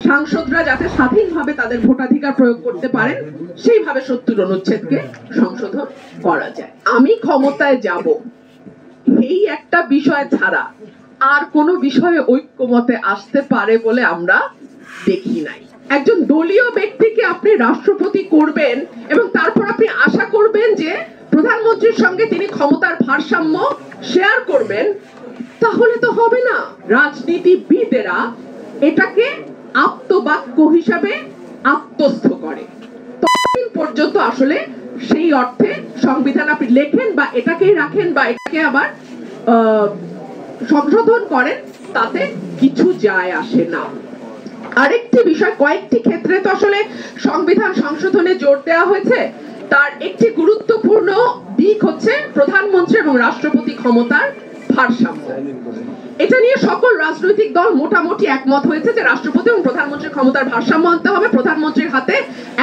সাংসদরা যাতে স্বাধীনভাবে তাদের ভোটাধিকার প্রয়োগ করতে পারেন সেইভাবে ৭০ অনুচ্ছেদকে সংশোধন করা যায়। আমি ক্ষমতায় যাব এই একটা বিষয় ছাড়া আর কোনো বিষয়ে ঐক্যমতে আসতে পারে বলে আমরা দেখি নাই। একজন দলীয় ব্যক্তিকে আপনি রাষ্ট্রপতি করবেন এবং তারপর আপনি আশা করবেন যে প্রধানমন্ত্রীর সঙ্গে তিনি ক্ষমতার ভারসাম্য শেয়ার করবেন, তাহলে তো হবে না। রাজনীতিবিদেরা এটাকে আপ্তবাক্য হিসাবে আত্মস্থ করে। ততদিন পর্যন্ত আসলে সেই অর্থে সংবিধান আপনি লেখেন বা এটাকেই রাখেন বা এটাকে আবার সংশোধন করেন, তাতে কিছু যায় আসে না। আরেকটি বিষয়, কয়েকটি ক্ষেত্রে তো আসলে সংবিধান সংশোধনে জোর দেওয়া হয়েছে। তার একটি গুরুত্বপূর্ণ দিক হচ্ছে প্রধানমন্ত্রী এবং রাষ্ট্রপতি ক্ষমতার ভারসাম্য। এটা নিয়ে সকল রাজনৈতিক দল মোটামুটি একমত হয়েছে যে রাষ্ট্রপতি এবং প্রধানমন্ত্রীর ক্ষমতার ভারসাম্য আনতে হবে। প্রধানমন্ত্রীর হাতে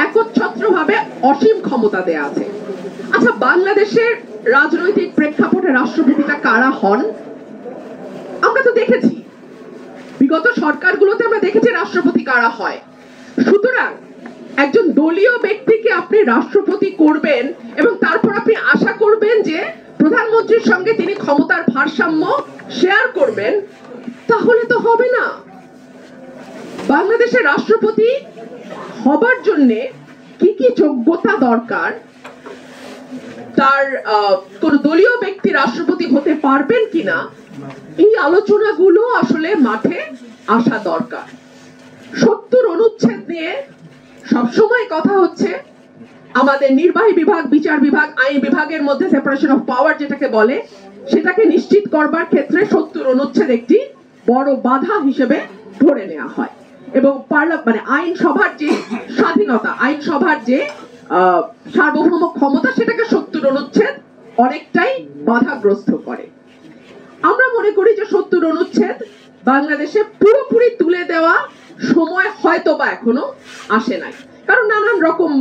একচ্ছত্রভাবে অসীম ক্ষমতা দেয়া আছে। আচ্ছা, বাংলাদেশের রাজনৈতিক প্রেক্ষাপটে রাষ্ট্রপতিটা কারা হন আমরা তো দেখেছি, বিগত সরকারগুলোতে আমরা দেখেছি রাষ্ট্রপতি কারা হয়। সুতরাং একজন দলীয় ব্যক্তিকে আপনি রাষ্ট্রপতি করবেন এবং তারপর আপনি আশা করবেন যে প্রধানমন্ত্রীর সঙ্গে তিনি ক্ষমতার ভারসাম্য শেয়ার করবেন, তাহলে তো হবে না। বাংলাদেশের রাষ্ট্রপতি হবার জন্য কি কি যোগ্যতা দরকার, তার কোন দলীয় ব্যক্তি রাষ্ট্রপতি হতে পারবেন কিনা, এই আলোচনাগুলো আসলে মাঠে আসা দরকার। ৭০ অনুচ্ছেদ নিয়ে সবসময় কথা হচ্ছে। আমাদের নির্বাহী বিভাগ, বিচার বিভাগ, আইন বিভাগের মধ্যে সেপারেশন অফ পাওয়ার যেটাকে বলে, সেটাকে নিশ্চিত করবার ক্ষেত্রে ৭০ অনুচ্ছেদ একটি বড় বাধা হিসেবে ধরে নেওয়া হয় এবং মানে আইনসভার যে স্বাধীনতা, আইনসভার যে সার্বভৌম ক্ষমতা, সেটাকে ৭০ অনুচ্ছেদ অনেকটাই বাধাগ্রস্ত করে। আমরা মনে করি যে ৭০ অনুচ্ছেদ বাংলাদেশে পুরোপুরি তুলে দেওয়া সময় হয়তো বা এখনো আসে নাই, কারণ নানান রকম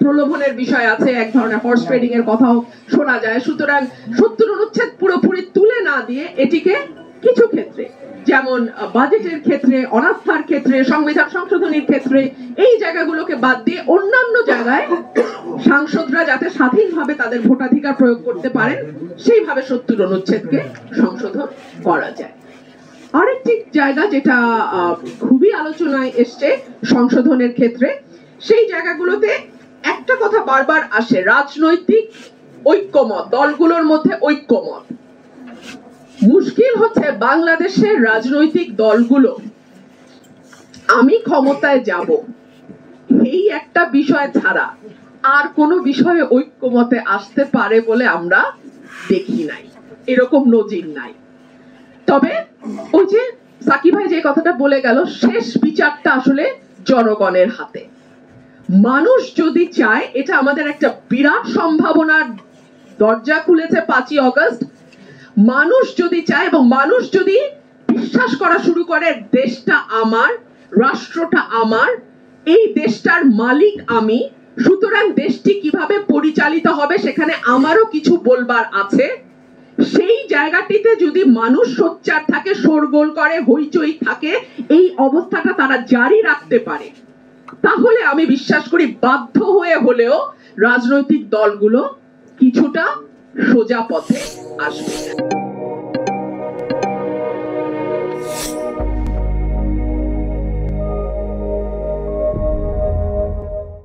প্রলোভনের বিষয় আছে, এক ধরনের হর্স ট্রেডিং এর কথাও শোনা যায়। সুতরাং ৭০ অনুচ্ছেদ পুরোপুরি তুলে না দিয়ে এটিকে কিছু ক্ষেত্রে, যেমন বাজেটের ক্ষেত্রে, অনাস্থার ক্ষেত্রে, সংবিধান সংশোধনীর ক্ষেত্রে, এই জায়গাগুলোকে বাদ দিয়ে অন্যান্য জায়গায় সাংসদরা যাতে স্বাধীনভাবে তাদের ভোটাধিকার প্রয়োগ করতে পারেন সেইভাবে ৭০ অনুচ্ছেদকে সংশোধন করা যায়। আরেকটি জায়গা যেটা খুবই আলোচনায় এসছে সংশোধনের ক্ষেত্রে, সেই জায়গাগুলোতে একটা কথা বারবার আসে, রাজনৈতিক ঐক্যমত, দলগুলোর মধ্যে ঐক্যমত। মুশকিল হচ্ছে বাংলাদেশের রাজনৈতিক দলগুলো আমি ক্ষমতায় যাব এই একটা বিষয় ছাড়া আর কোনো বিষয়ে ঐক্যমতে আসতে পারে বলে আমরা দেখি নাই, এরকম নজির নাই। তবে ওই যে সাকিব ভাই যে কথাটা বলে গেল, শেষ বিচারটা আসলে জনগণের হাতে। মানুষ যদি চায়, এটা আমাদের একটা বিরাট সম্ভাবনার দরজা খুলেছে 5ই অগস্ট। মানুষ যদি চায় এবং মানুষ যদি বিশ্বাস করা শুরু করে দেশটা আমার, রাষ্ট্রটা আমার, এই দেশটার মালিক আমি, সুতরাং দেশটি কিভাবে পরিচালিত হবে সেখানে আমারও কিছু বলবার আছে, সেই জায়গাটিতে যদি মানুষ সোচ্চার থাকে, শোরগোল করে, হইচই থাকে, এই অবস্থাটা তারা জারি রাখতে পারে, তাহলে আমি বিশ্বাস করি বাধ্য হয়ে হলেও রাজনৈতিক দলগুলো কিছুটা সোজা পথে আসবে।